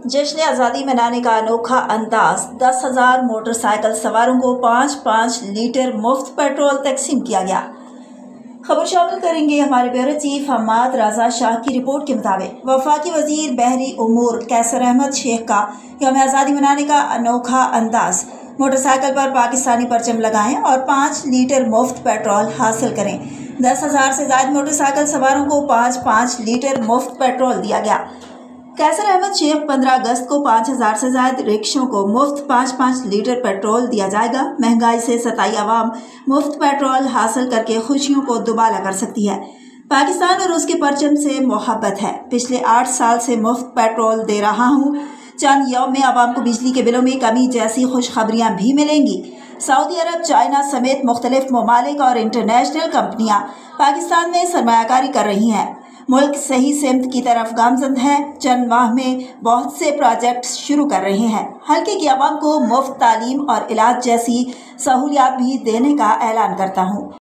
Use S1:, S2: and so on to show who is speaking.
S1: जश्न आज़ादी मनाने का अनोखा अंदाज। 10,000 मोटरसाइकिल सवारों को 5-5 लीटर मुफ्त पेट्रोल तकसीम किया गया। खबर शामिल करेंगे हमारे ब्यूरो चीफ हम्माद रजा शाह की रिपोर्ट के मुताबिक वफाकी वजीर बहरी उमूर कैसर अहमद शेख का यौम आज़ादी मनाने का अनोखा अंदाज। मोटरसाइकिल पर पाकिस्तानी परचम लगाएं और 5 लीटर मुफ्त पेट्रोल हासिल करें। 10,000 से ज्यादा मोटरसाइकिल सवारों को 5-5 लीटर मुफ्त पेट्रोल दिया गया। कैसर अहमद शेख 15 अगस्त को 5,000 से ज्यादा रिक्शों को मुफ्त 5-5 लीटर पेट्रोल दिया जाएगा। महंगाई से सताई आवाम मुफ्त पेट्रोल हासिल करके खुशियों को दुबाला कर सकती है। पाकिस्तान और उसके परचम से मोहब्बत है। पिछले 8 साल से मुफ्त पेट्रोल दे रहा हूँ। चंद यौम में आवाम को बिजली के बिलों में कमी जैसी खुशखबरियाँ भी मिलेंगी। सऊदी अरब, चाइना समेत मुख्तलिफ ममालिक और इंटरनेशनल कंपनियां पाकिस्तान में सरमायाकारी कर रही हैं। मुल्क सही सिमत की तरफ गामजन है। चंद माह में बहुत से प्रोजेक्ट शुरू कर रहे हैं। हल्के की आवाम को मुफ्त तालीम और इलाज जैसी सहूलियात भी देने का ऐलान करता हूँ।